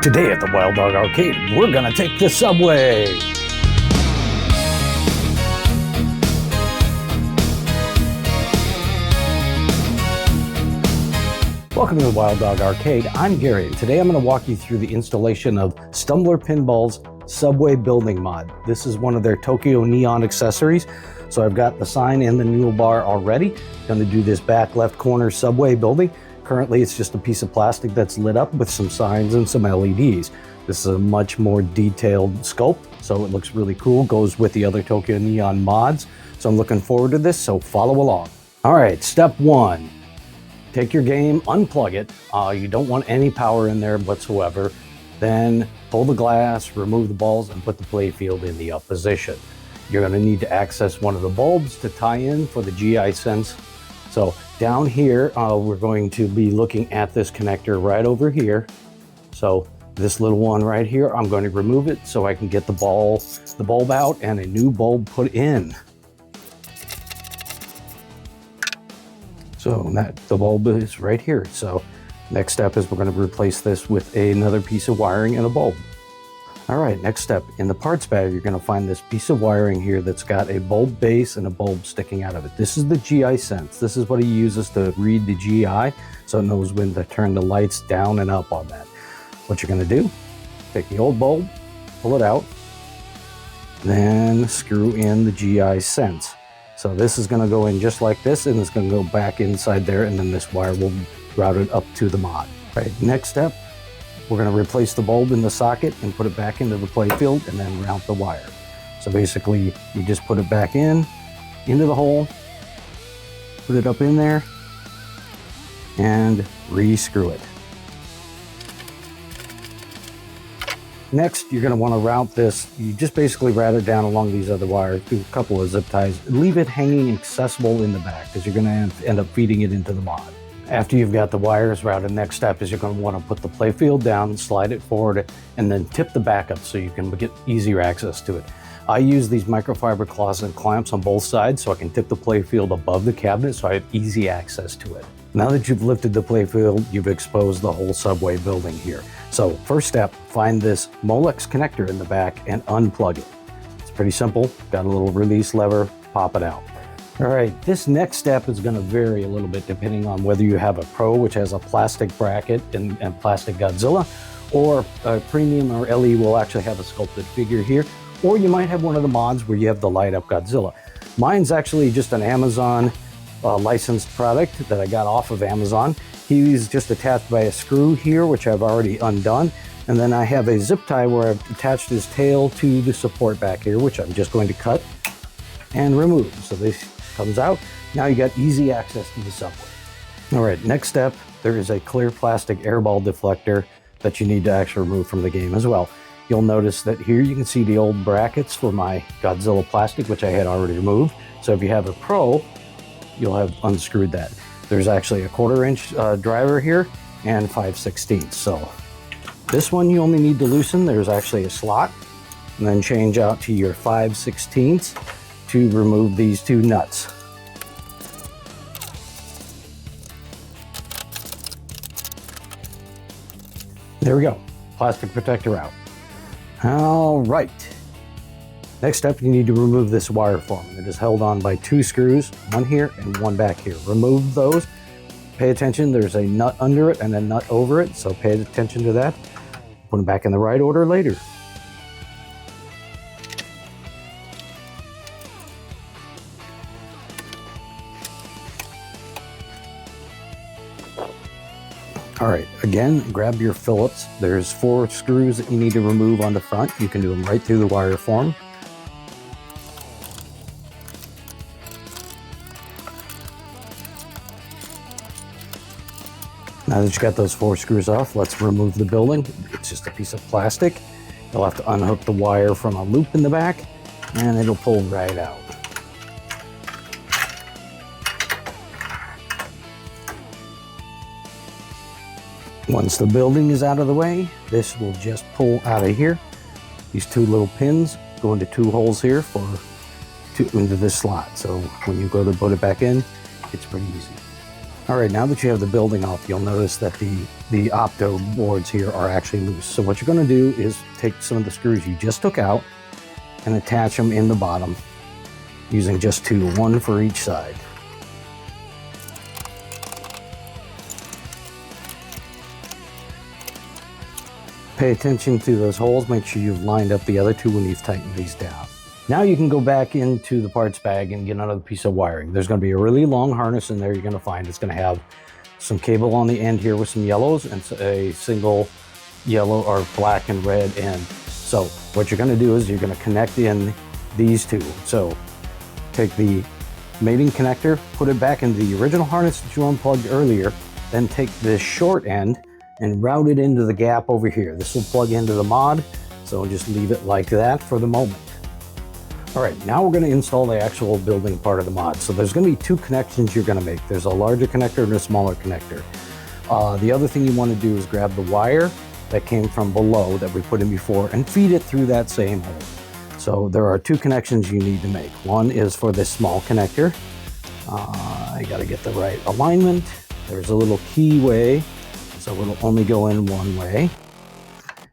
Today at the Wild Dog Arcade, we're gonna take the subway. Welcome to the Wild Dog Arcade. I'm Gary, and today I'm gonna walk you through the installation of Stumblor Pinball's subway building mod. This is one of their Tokyo neon accessories. So I've got the sign and the mule bar already. Gonna do this back left corner subway building. Currently, it's just a piece of plastic that's lit up with some signs and some LEDs. This is a much more detailed sculpt, so it looks really cool. Goes with the other Tokyo Neon mods. So I'm looking forward to this, so follow along. All right, step one. Take your game, unplug it. You don't want any power in there whatsoever. Then pull the glass, remove the balls, and put the playfield in the up position. You're gonna need to access one of the bulbs to tie in for the GI sense. So down here, we're going to be looking at this connector right over here. So this little one right here, I'm going to remove it so I can get the bulb out and a new bulb put in. So the bulb is right here. So next step is we're going to replace this with another piece of wiring and a bulb. All right, next step, in the parts bag, you're going to find this piece of wiring here that's got a bulb base and a bulb sticking out of it. This is the GI sense. This is what he uses to read the GI, so it knows when to turn the lights down and up on that. What you're going to do, take the old bulb, pull it out, then screw in the GI sense. So this is going to go in just like this, and it's going to go back inside there, and then this wire will route it up to the mod. All right, next step, we're going to replace the bulb in the socket and put it back into the playfield and then route the wire. So basically, you just put it back into the hole, put it up in there, and re-screw it. Next, you're going to want to route this. You just basically route it down along these other wires, do a couple of zip ties, leave it hanging accessible in the back because you're going to end up feeding it into the mod. After you've got the wires routed, next step is you're going to want to put the playfield down, slide it forward, and then tip the back up so you can get easier access to it. I use these microfiber closet clamps on both sides so I can tip the playfield above the cabinet so I have easy access to it. Now that you've lifted the playfield, you've exposed the whole subway building here. So first step, find this Molex connector in the back and unplug it. It's pretty simple. Got a little release lever, pop it out. All right, this next step is going to vary a little bit depending on whether you have a Pro, which has a plastic bracket and plastic Godzilla, or a Premium or LE will actually have a sculpted figure here, or you might have one of the mods where you have the light up Godzilla. Mine's actually just an Amazon licensed product that I got off of Amazon. He's just attached by a screw here, which I've already undone. And then I have a zip tie where I've attached his tail to the support back here, which I'm just going to cut and remove. So this comes out. Now you got easy access to the subway. All right, next step, there is a clear plastic airball deflector that you need to actually remove from the game as well. You'll notice that here you can see the old brackets for my Godzilla plastic, which I had already removed. So if you have a Pro, you'll have unscrewed that. There's actually a 1/4 inch driver here and 5/16. So this one you only need to loosen. There's actually a slot, and then change out to your 5/16 to remove these two nuts. There we go, plastic protector out. All right. Next step, you need to remove this wire form. It is held on by 2 screws, one here and one back here. Remove those. Pay attention, there's a nut under it and a nut over it, so pay attention to that. Put them back in the right order later. All right, again, grab your Phillips. There's 4 screws that you need to remove on the front. You can do them right through the wire form. Now that you've got those 4 screws off, let's remove the building. It's just a piece of plastic. You'll have to unhook the wire from a loop in the back, and it'll pull right out. Once the building is out of the way, this will just pull out of here. These 2 little pins go into 2 holes here into this slot. So when you go to put it back in, it's pretty easy. All right, now that you have the building off, you'll notice that the opto boards here are actually loose. So what you're going to do is take some of the screws you just took out and attach them in the bottom using just two, one for each side. Pay attention to those holes. Make sure you've lined up the other two when you've tightened these down. Now you can go back into the parts bag and get another piece of wiring. There's going to be a really long harness in there you're going to find. It's going to have some cable on the end here with some yellows and a single yellow or black and red end. So what you're going to do is you're going to connect in these two. So take the mating connector, put it back into the original harness that you unplugged earlier, then take this short end and route it into the gap over here. This will plug into the mod, so just leave it like that for the moment. All right, now we're going to install the actual building part of the mod. So there's going to be two connections you're going to make. There's a larger connector and a smaller connector. The other thing you want to do is grab the wire that came from below that we put in before and feed it through that same hole. So there are two connections you need to make. One is for this small connector. I got to get the right alignment. There's a little keyway, so it'll only go in one way.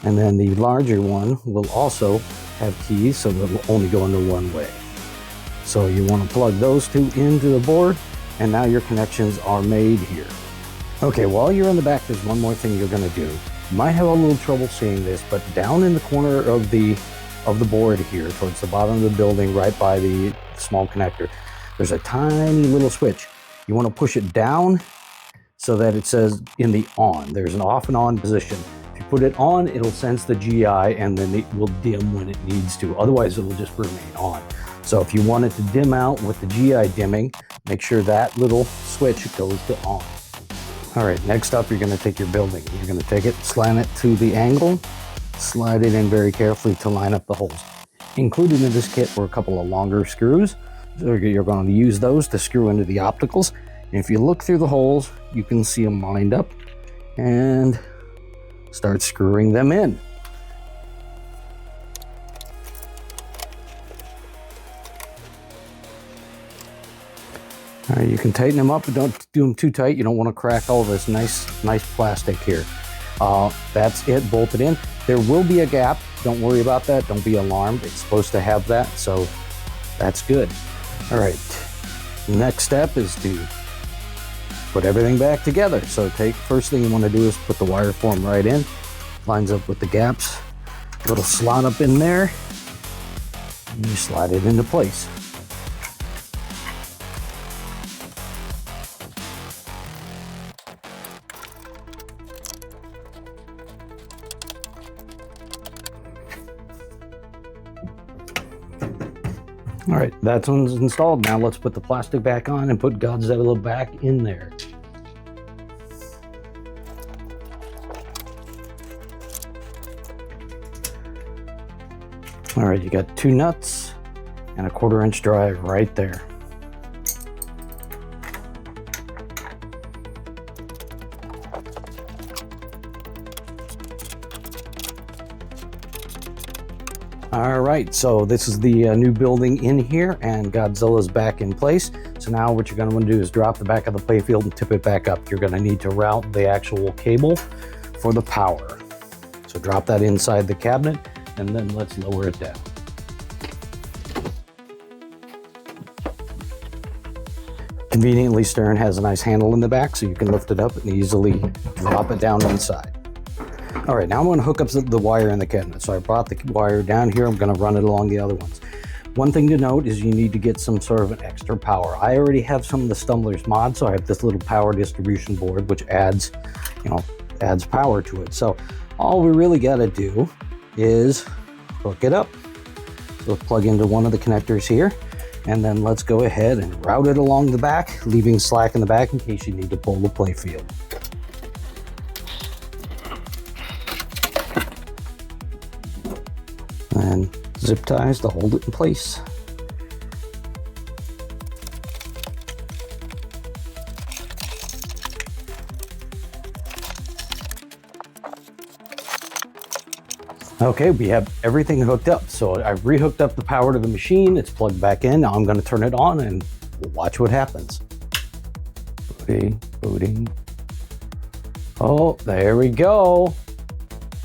And then the larger one will also have keys, so it'll only go into one way. So you want to plug those two into the board, and now your connections are made here. Okay, while you're in the back, there's one more thing you're going to do. You might have a little trouble seeing this, but down in the corner of the board here, towards the bottom of the building, right by the small connector, there's a tiny little switch. You want to push it down so that it says in the on. There's an off and on position. If you put it on, it'll sense the GI and then it will dim when it needs to. Otherwise, it'll just remain on. So if you want it to dim out with the GI dimming, make sure that little switch goes to on. All right, next up, you're going to take your building. You're going to take it, slant it to the angle, slide it in very carefully to line up the holes. Included in this kit were a couple of longer screws. So you're going to use those to screw into the opticals. And if you look through the holes, you can see them lined up and start screwing them in. All right, you can tighten them up, but don't do them too tight. You don't want to crack all this nice plastic here. That's it, bolted in. There will be a gap. Don't worry about that. Don't be alarmed. It's supposed to have that, so that's good. All right, next step is to put everything back together. So first thing you want to do is put the wire form right in. Lines up with the gaps. A little slot up in there. And you slide it into place. All right, that one's installed. Now let's put the plastic back on and put Godzilla back in there. All right, you got two nuts and a 1/4 inch drive right there. All right, so this is the new building in here, and Godzilla's back in place. So now what you're going to want to do is drop the back of the playfield and tip it back up. You're going to need to route the actual cable for the power. So drop that inside the cabinet, and then let's lower it down. Conveniently, Stern has a nice handle in the back, so you can lift it up and easily drop it down inside. All right, now I'm going to hook up the wire in the cabinet. So I brought the wire down here. I'm going to run it along the other ones. One thing to note is you need to get some sort of an extra power. I already have some of the Stumblor's mods, so I have this little power distribution board, which adds power to it. So all we really got to do is hook it up. So plug into one of the connectors here, and then let's go ahead and route it along the back, leaving slack in the back in case you need to pull the playfield. And zip ties to hold it in place. Okay, we have everything hooked up. So I've rehooked up the power to the machine. It's plugged back in. Now I'm going to turn it on and we'll watch what happens. Booting. Oh, there we go.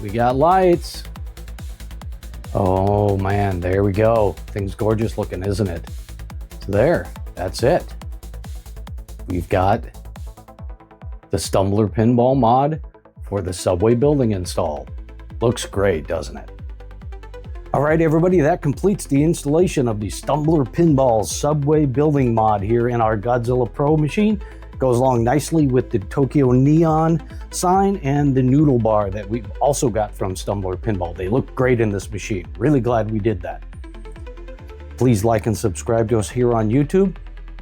We got lights. Oh man, there we go. Thing's gorgeous looking, isn't it? So there, that's it. We've got the Stumblor Pinball mod for the subway building installed. Looks great, doesn't it? All right, everybody, that completes the installation of the Stumblor Pinball subway building mod here in our Godzilla Pro machine. Goes along nicely with the Tokyo Neon sign and the noodle bar that we also got from Stumblor Pinball. They look great in this machine. Really glad we did that. Please like and subscribe to us here on YouTube.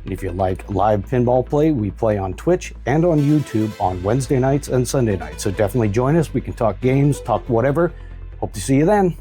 And if you like live pinball play, we play on Twitch and on YouTube on Wednesday nights and Sunday nights. So definitely join us. We can talk games, talk whatever. Hope to see you then.